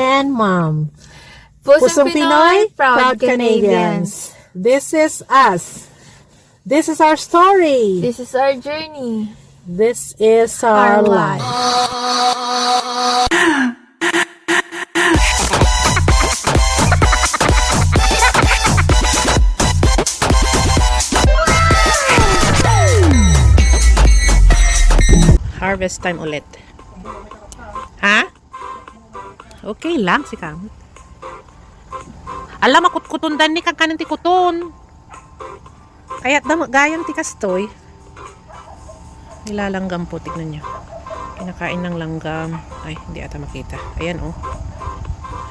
and Mom. Pusong Pinoy, proud Canadians. This is us. This is our story. This is our journey. This is our life. Harvest time ulit. Ha? Okay lang si Kamot. Alam, makutkutundan ni kang kanin ti kuton. Kaya gayan ti kastoy. Nilalanggam po, tignan nyo. Kinakain ng langgam. Ay, hindi ata makita. Ayan oh.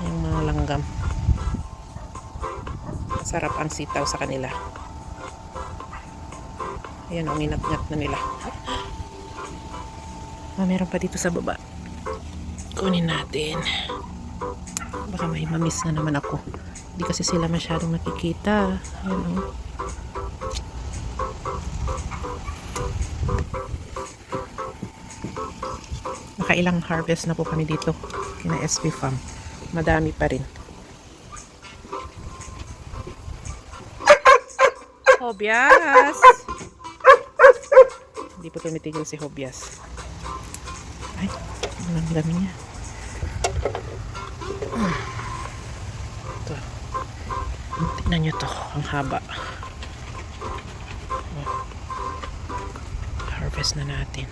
Ayan mga langgam. Sarap ang sitaw sa kanila. Ayan oh, nginat-ngat na nila. Meron pa dito sa baba. Kunin natin. Baka may mamiss na naman ako. Hindi kasi sila masyadong nakikita. Ayan o. Nakailang harvest na po kami dito. Kina SB Farm. Madami pa rin. Hobias! Hindi po tumitigil si Hobias. Ay, ang dami niya. Ito. Tignan nyo to. Ang haba. Harvest na natin.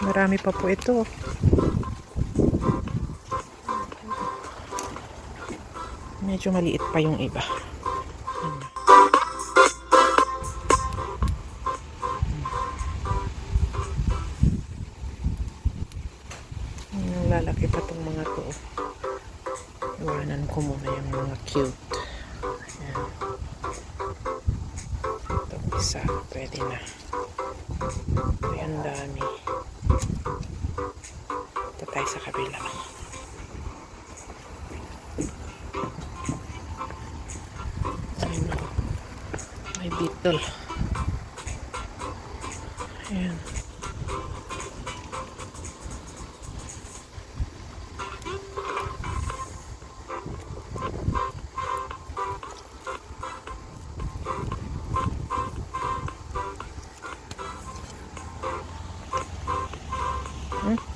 Marami pa po ito. Medyo maliit pa yung iba. Lalaki pa tong mga to. Iwanan ko muna yung mga cute. Ayan. Itong isa. Pwede na. Ayan, dami. Ito tayo sa kabila. May beetle. Ayan.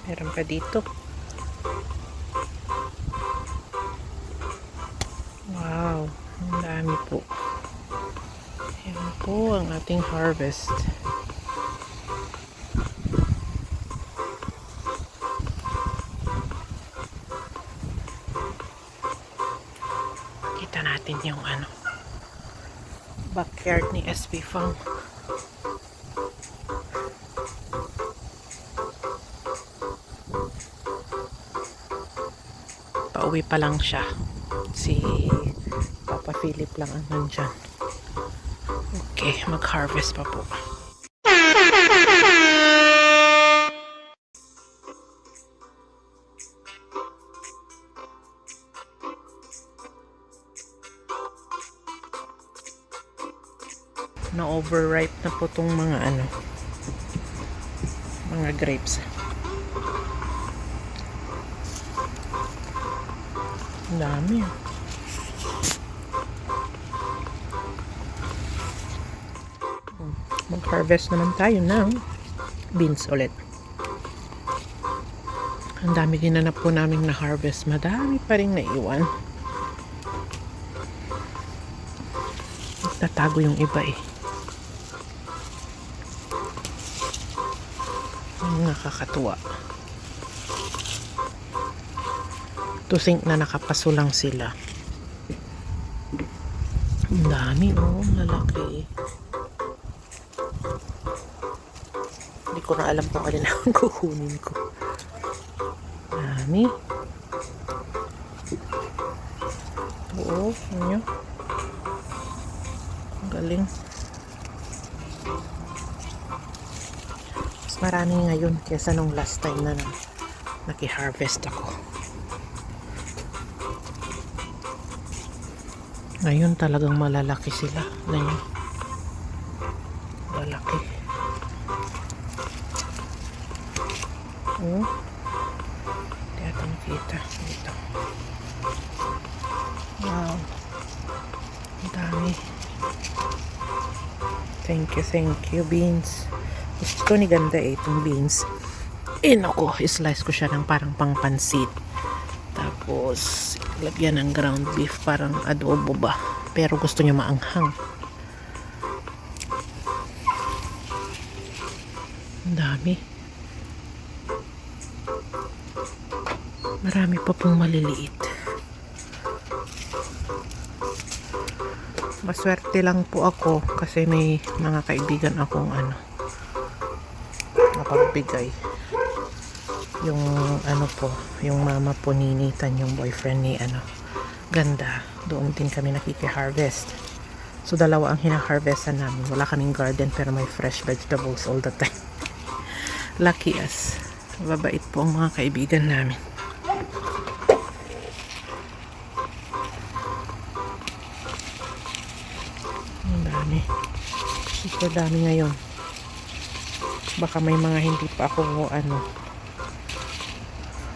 Meron pa dito. Wow, ang dami po. Ayan po ang ating harvest. Kita natin yung backyard ni SB Farm. Pauwi pa lang siya. Si Papa Philip lang ang nandyan. Okay, mag-harvest pa po. Na-overripe na po tong mga mga grapes. Ang dami. Mag-harvest naman tayo ng beans ulit. Ang dami ginanap po naming na-harvest. Madami pa rin naiwan. Natago yung iba eh. Ang nakakatuwa. To think na nakapaso lang sila. Ang dami oh, lalaki. Hindi ko na alam kung alin ang kukunin ko. Dami. Oo, ano? Ang galing. Mas marami ngayon kesa nung last time na naki-harvest ako. Ngayon talagang malalaki sila. Ngayon. Thank you, beans. Gusto ko ni ganda itong beans. Ako, slice ko siya ng parang pangpansit. Tapos, lagyan ng ground beef, parang adobo ba. Pero gusto niyo maanghang. Ang dami. Marami pa pong maliliit. Maswerte lang po ako kasi may mga kaibigan akong napagbigay. Yung yung mama po ni Nathan, yung boyfriend ni Ganda. Doon din kami nakiki-harvest. So, dalawa ang hina-harvestan namin. Wala kaming garden pero may fresh vegetables all the time. Lucky us. Mababait po ang mga kaibigan namin. Ang dami. Super dami ngayon. Baka may mga hindi pa ako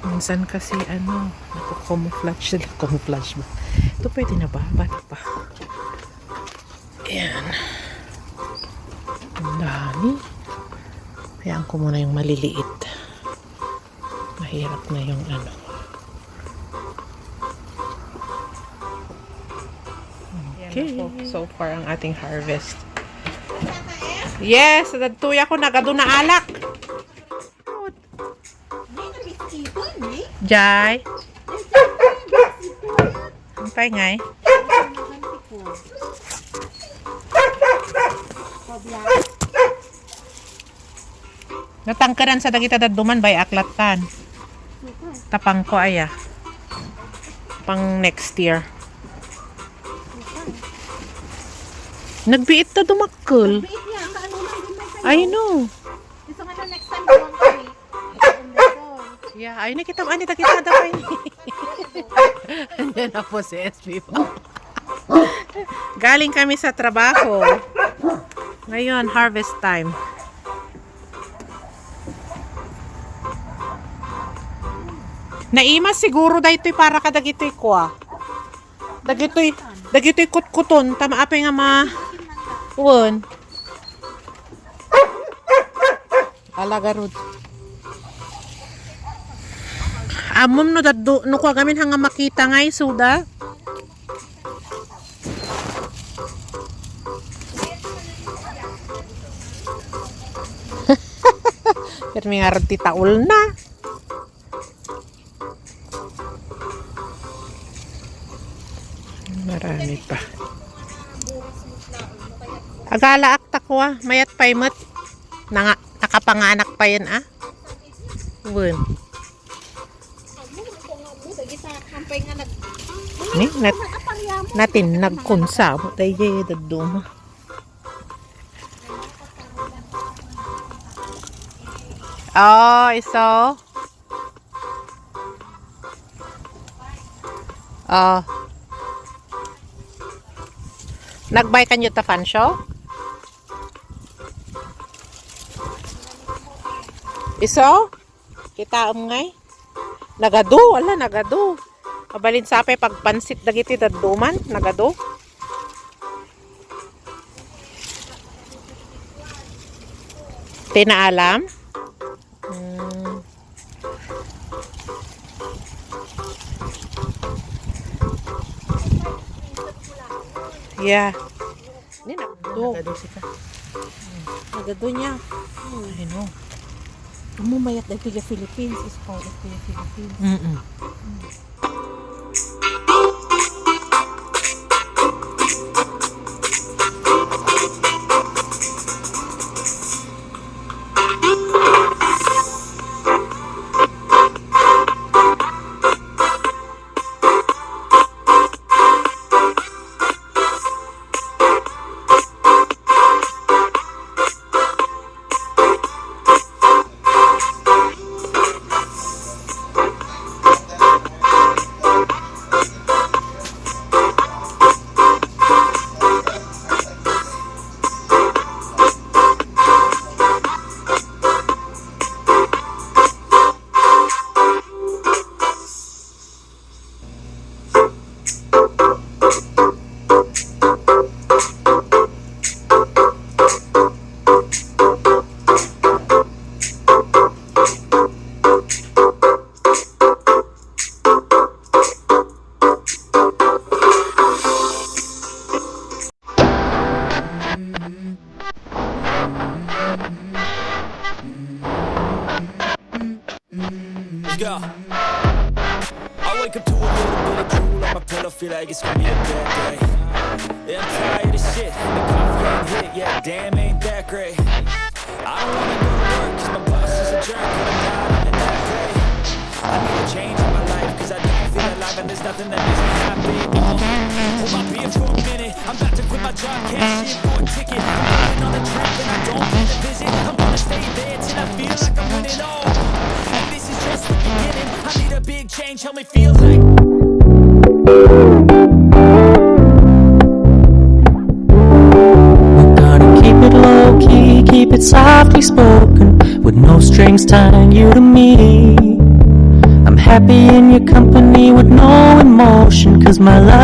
minsan kasi nako-camouflage sila. Camouflage ba? Ito pwede na ba? Bata pa. Ayan. Ang dami. Hayaan ko muna yung maliliit. Mahirap na yung Okay. So far ang ating harvest. Yes, tuya ko nagado na alak. Jai. Antay ngay. Natangkaran sa dagita daduman bay aklatan. Tapang ko aya. Pang next year. Nagbiit na dumakkel. I know. Gusto nga na next time doon kami. Yeah, ay nakita ani kita pa ini. Andiyan na po si SB po. Galing kami sa trabaho. Ngayon, harvest time. Naimas siguro daytoy para kadagitoy kwa. Dagitoy kutkuton tama apay nga won. Alagarod. Amom no daddo no kwa gamin hanga makita ngay suda. Pero may arti taul na. Marami pa. Agala akta ko mayat paymet. Nakapanganak pa yan Wun. Ni natin nagkunsa mo tayo daduma. Oh, iso. Oh. Nagbay kanyo ta fan show? Iso? Kita ngay? Nagado, wala nagado. Mabalin sapay pagpansit dagiti daduman, nagado. Tinaalam? Yeah. Ni nagado. Nagado niya. I know. Mumayat na tiga Philippines is part of the Philippines. Yeah. I wake up to a little bit of drool on my pillow, feel like it's gonna be a bad day. Yeah, I'm tired of shit, the coffee ain't hit, yeah, damn, ain't that great. I don't wanna go to work, cause my boss is a jerk, and I'm not in that day. I need a change in my life, cause I don't feel alive, and there's nothing that makes me happy. Hold my beer for a minute, I'm about to quit my job, cash in for a ticket. I'm going on a trip, and I don't plan to visit. I'm gonna stay there till I feel like I'm winning all. And this is just the beginning, I need a big change, help me feel like Gotta keep it low key, keep it softly spoken, with no strings tying you to me. I'm happy in your company with no emotion, cause my love